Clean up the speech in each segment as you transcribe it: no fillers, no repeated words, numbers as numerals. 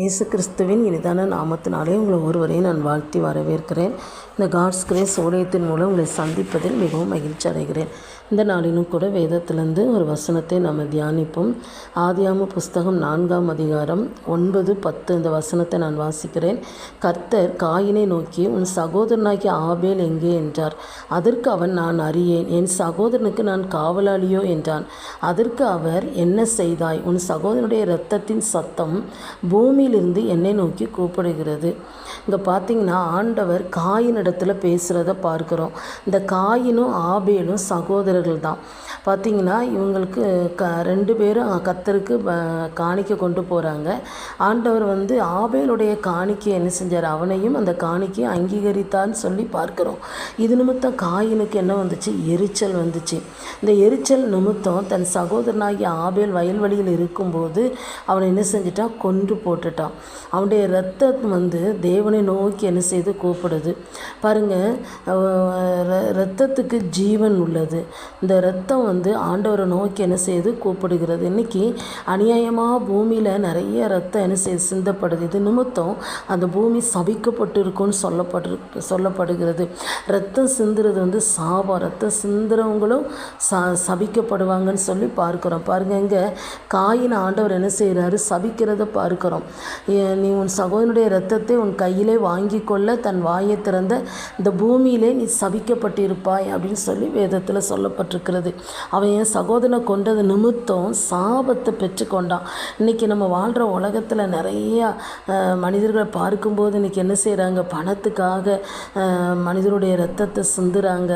இயேசு கிறிஸ்துவின் இனிதான நாமத்தினாலே உங்களை ஒருவரையும் நான் வாழ்த்தி வரவேற்கிறேன். இந்த காட்ஸ் கிரேஸ் ஊழியத்தின் மூலம் உங்களை சந்திப்பதில் மிகவும் மகிழ்ச்சி அடைகிறேன். இந்த நாளிலும் கூட வேதத்திலிருந்து ஒரு வசனத்தை நம்ம தியானிப்போம். ஆதியாகம புஸ்தகம் 4ஆம் அதிகாரம் 9, 10 இந்த வசனத்தை நான் வாசிக்கிறேன். கர்த்தர் காயினை நோக்கி, உன் சகோதரனாகிய ஆபேல் எங்கே என்றார். அதற்கு அவன், நான் அறியேன், என் சகோதரனுக்கு நான் காவலாளியோ என்றான். அதற்கு அவர், என்ன செய்தாய்? உன் சகோதரனுடைய இரத்தத்தின் சத்தம் பூமியிலிருந்து என்னை நோக்கி கூப்பிடுகிறது. இங்கே பார்த்தீங்கன்னா ஆண்டவர் காயினிடத்தில் பேசுகிறத பார்க்குறோம். இந்த காயினும் ஆபேலும் சகோதரர்கள் தான். பார்த்திங்கன்னா இவங்களுக்கு 2 பேரும் கர்த்தருக்கு காணிக்கை கொண்டு போகிறாங்க. ஆண்டவர் ஆபேலுடைய காணிக்கையை என்ன செஞ்சார்? அவனையும் அந்த காணிக்கையை அங்கீகரித்தான்னு சொல்லி பார்க்குறோம். இது நிமித்தம் காயினுக்கு என்ன வந்துச்சு? எரிச்சல் வந்துச்சு. இந்த எரிச்சல் நிமித்தம் தன் சகோதரனாகிய ஆபேல் வயல்வெளியில் இருக்கும்போது அவனை என்ன செஞ்சிட்டான்? கொன்று போட்டுட்டான். அவனுடைய இரத்தம் தேவனை நோக்கி என்ன செய்து கூப்பிடுது பாருங்கள். இரத்தத்துக்கு ஜீவன் உள்ளது. இந்த இரத்தம் ஆண்டவரை நோக்கி என்ன செய்து கூப்பிடுகிறது. இன்றைக்கி அநியாயமாக பூமியில் நிறைய இரத்தம் என்ன செய்து சிந்தப்படுது. இது நிமித்தம் அந்த பூமி சபிக்கப்பட்டு இருக்கும்னு சொல்லப்படுகிறது. இரத்தம் சிந்துறது சாபம். இரத்தம் சிந்துறவங்களும் சபிக்கப்படுவாங்கன்னு சொல்லி பார்க்குறோம். பாருங்கள், இங்கே காயின் ஆண்டவர் என்ன செய்கிறாரு? சபிக்கிறத பார்க்குறோம். நீ உன் சகோதரனுடைய இரத்தத்தை உன் கையிலே வாங்கி கொள்ள தன் வாயை திறந்த இந்த பூமியிலே நீ சபிக்கப்பட்டிருப்பாய் அப்படின்னு சொல்லி வேதத்தில் சொல்லப்பட்டிருக்கிறது. அவன் என் சகோதரனை கொண்டது நிமித்தம் சாபத்தை பெற்றுக்கொண்டான். இன்றைக்கி நம்ம வாழ்கிற உலகத்தில் நிறையா மனிதர்களை பார்க்கும்போது இன்றைக்கி என்ன செய்கிறாங்க? பணத்துக்காக மனிதருடைய இரத்தத்தை சிந்துறாங்க.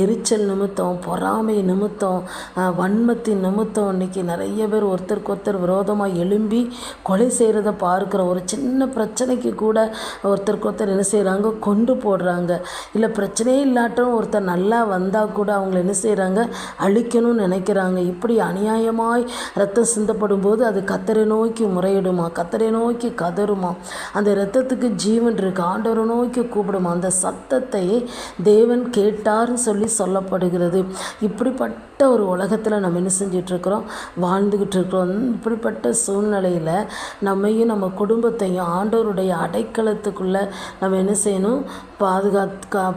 எரிச்சல் நிமித்தம், பொறாமை நிமித்தம், வன்மத்தின் நிமித்தம் இன்றைக்கி நிறைய பேர் ஒருத்தருக்கு ஒருத்தர் விரோதமாக எழும்பி கொலை செய்கிறத பார்க்குறோம். ஒரு சின்ன பிரச்சனைக்கு கூட ஒருத்தருக்கு ஒருத்தர் என்ன செய்கிறாங்க? கொண்டு போடுறாங்க. இல்லை பிரச்சனையே இல்லாட்டும் ஒருத்தர் நல்லா வந்தால் கூட அவங்கள என்ன செய்கிறாங்க? அழிக்கணும்னு நினைக்கிறாங்க. இப்படி அநியாயமாய் இரத்தம் சிந்தப்படும் போது அது கர்த்தரை நோக்கி முறையிடுமா? கர்த்தரை நோக்கி கதறுமா? அந்த இரத்தத்துக்கு ஜீவன் இருக்கு. ஆண்டவரை நோக்கி கூப்பிடுமா? அந்த சத்தத்தை தேவன் கேட்டார்னு சொல்லி சொல்லப்படுகிறது. இப்படிப்பட்ட ஒரு உலகத்தில் நம்ம என்ன செஞ்சிட்ருக்கிறோம்? வாழ்ந்துக்கிட்டு இருக்கிறோம். இப்படிப்பட்ட சூழ்நிலையில் நம்மையும் நம்ம குடும்பத்தையும் ஆண்டவருடைய அடைக்கலத்துக்குள்ளே நம்ம என்ன செய்யணும்?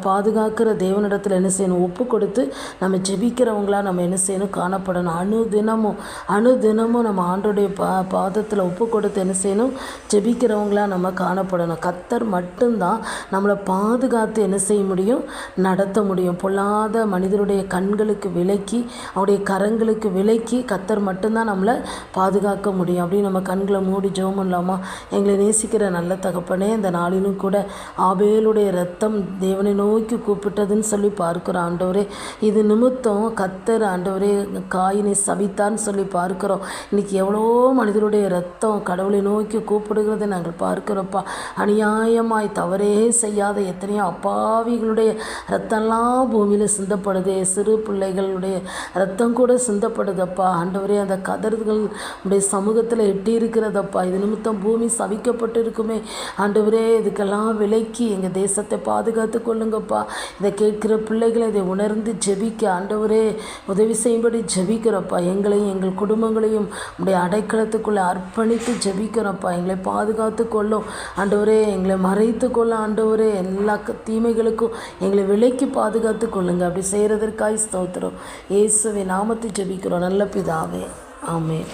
பாதுகாக்கிற தேவனிடத்தில் என்ன செய்யணும்? ஒப்பு கொடுத்து நம்ம ஜெபிக்கிறவங்களாக நம்ம என்ன செய்யணும்? காணப்படணும். அணுதினமும் நம்ம ஆண்டோடைய பாதத்தில் ஒப்பு கொடுத்து என்ன செய்யணும்? ஜெபிக்கிறவங்களாக நம்ம காணப்படணும். கர்த்தர் மட்டும்தான் நம்மளை பாதுகாத்து என்ன செய்ய முடியும்? நடத்த முடியும். பொல்லாத மனிதருடைய கண்களுக்கு விலக்கி, அவருடைய கரங்களுக்கு விலக்கி கர்த்தர் மட்டும்தான் நம்மளை பாதுகாக்க முடியும். அப்படின்னு நம்ம கண்களை மூடி ஜெபம் பண்ணலாமா? எங்களை நேசிக்கிற நல்ல தகப்பனே, இந்த நாளிலும் கூட ஆபேலுடைய இரத்தம் தேவனை நோக்கி கூப்பிட்டதுன்னு சொல்லி பார்க்குறோம். ஆண்டவரே, இது நிமித்தம் கர்த்தர் ஆண்டவரே காயினை சபித்தான்னு சொல்லி பார்க்குறோம். இன்றைக்கி எவ்வளோ மனிதருடைய இரத்தம் கடவுளை நோக்கி கூப்பிடுகிறத நாங்கள் பார்க்குறோப்பா. அநியாயமாய் தவறே செய்யாத எத்தனையோ அப்பாவிகளுடைய இரத்தம்லாம் பூமியில் சிந்தப்படுதே. சிறு பிள்ளைகளுடைய இரத்தம் கூட சிந்தப்படுதப்பா. ஆண்டவரே, அந்த கதறுகள் உடைய சமூகத்தில் எட்டி இருக்கிறதப்பா. இது நிமித்தம் பூமி சபிக்கப்பட்டு இருக்குமே. ஆண்டவரே, இதுக்கெல்லாம் விலக்கி எங்கள் தேசத்தை பாதுகாத்து கொள்ளுங்கப்பா. இதை கேட்கிற பிள்ளைகளை இதை உணர்ந்து ஜெபிக்க ஆண்டவரே உதவி செய்யும்படி ஜெபிக்கிறப்பா. எங்களையும் எங்கள் குடும்பங்களையும் உடைய அடைக்கலத்துக்குள்ளே அர்ப்பணித்து ஜெபிக்கிறப்பா. எங்களை பாதுகாத்து கொள்ளும் ஆண்டவரே. எங்களை மறைத்து கொள்ள ஆண்டவரே. எல்லா தீமைகளுக்கும் எங்களை விலக்கி பாதுகாத்து கொள்ளுங்க. அப்படி செய்கிறதற்காய் ஸ்தோத்திரம். இயேசுவின் நாமத்தை ஜெபிக்கிறோம் நல்ல பிதாவே. ஆமென்.